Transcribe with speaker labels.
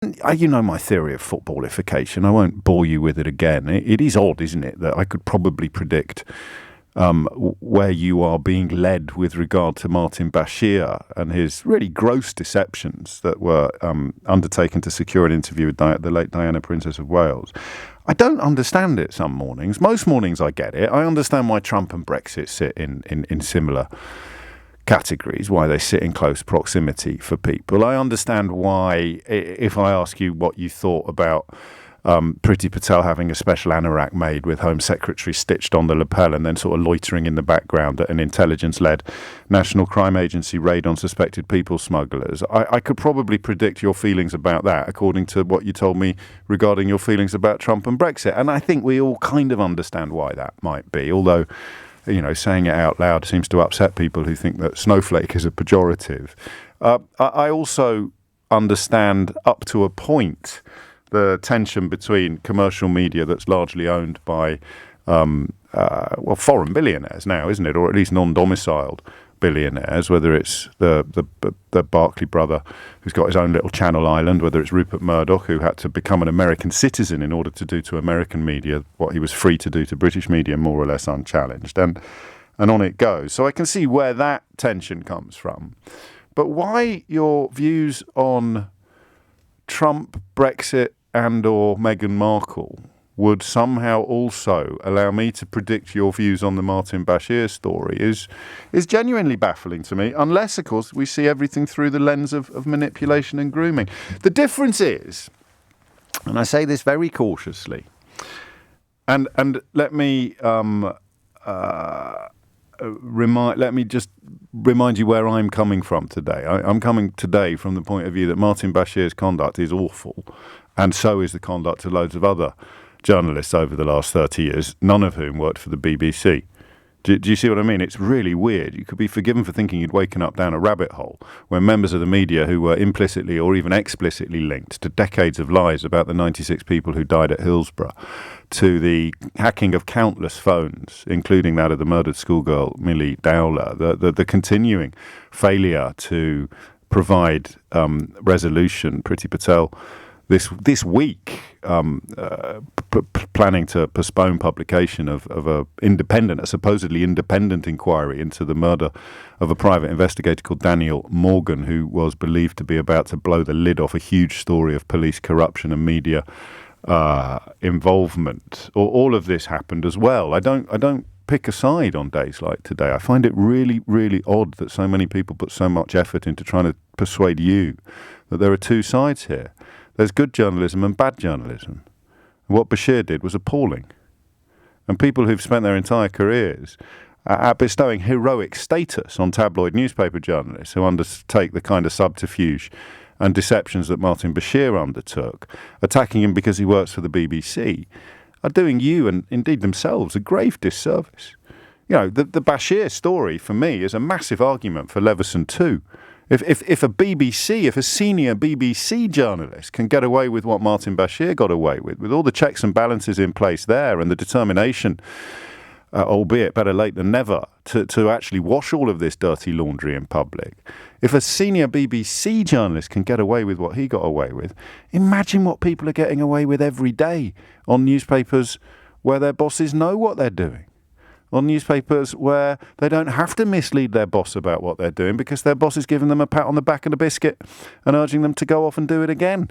Speaker 1: You know my theory of footballification. I won't bore you with it again. It is odd, isn't it, that I could probably predict where you are being led with regard to Martin Bashir and his really gross deceptions that were undertaken to secure an interview with the late Diana, Princess of Wales. I don't understand it some mornings. Most mornings I get it. I understand why Trump and Brexit sit in similar categories, why they sit in close proximity for people. I understand why, if I ask you what you thought about Priti Patel having a special anorak made with Home Secretary stitched on the lapel and then sort of loitering in the background at an intelligence-led National Crime Agency raid on suspected people smugglers, I could probably predict your feelings about that according to what you told me regarding your feelings about Trump and Brexit. And I think we all kind of understand why that might be, although, you know, saying it out loud seems to upset people who think that snowflake is a pejorative. I also understand up to a point the tension between commercial media that's largely owned by, foreign billionaires now, isn't it? Or at least non-domiciled billionaires, whether it's the Barclay brother who's got his own little Channel Island, whether it's Rupert Murdoch, who had to become an American citizen in order to do to American media what he was free to do to British media, more or less unchallenged. And on it goes. So I can see where that tension comes from. But why your views on Trump, Brexit, and or Meghan Markle would somehow also allow me to predict your views on the Martin Bashir story is genuinely baffling to me, unless, of course, we see everything through the lens of manipulation and grooming. The difference is, and I say this very cautiously, and let me just remind you where I'm coming from today. I'm coming today from the point of view that Martin Bashir's conduct is awful, and so is the conduct of loads of other journalists over the last 30 years, none of whom worked for the BBC. Do you see what I mean? It's really weird. You could be forgiven for thinking you'd waken up down a rabbit hole when members of the media who were implicitly or even explicitly linked to decades of lies about the 96 people who died at Hillsborough, to the hacking of countless phones, including that of the murdered schoolgirl Millie Dowler, the continuing failure to provide resolution. Priti Patel this week planning to postpone publication of a supposedly independent inquiry into the murder of a private investigator called Daniel Morgan, who was believed to be about to blow the lid off a huge story of police corruption and media involvement. All of this happened as well. I don't pick a side on days like today. I find it really, really odd that so many people put so much effort into trying to persuade you that there are two sides here. There's good journalism and bad journalism. And what Bashir did was appalling. And people who've spent their entire careers bestowing heroic status on tabloid newspaper journalists who undertake the kind of subterfuge and deceptions that Martin Bashir undertook, attacking him because he works for the BBC, are doing you and indeed themselves a grave disservice. You know, the Bashir story for me is a massive argument for Leveson too. If a senior BBC journalist can get away with what Martin Bashir got away with all the checks and balances in place there and the determination, albeit better late than never, to actually wash all of this dirty laundry in public, if a senior BBC journalist can get away with what he got away with, imagine what people are getting away with every day on newspapers where their bosses know what they're doing. On newspapers where they don't have to mislead their boss about what they're doing because their boss is giving them a pat on the back and a biscuit and urging them to go off and do it again.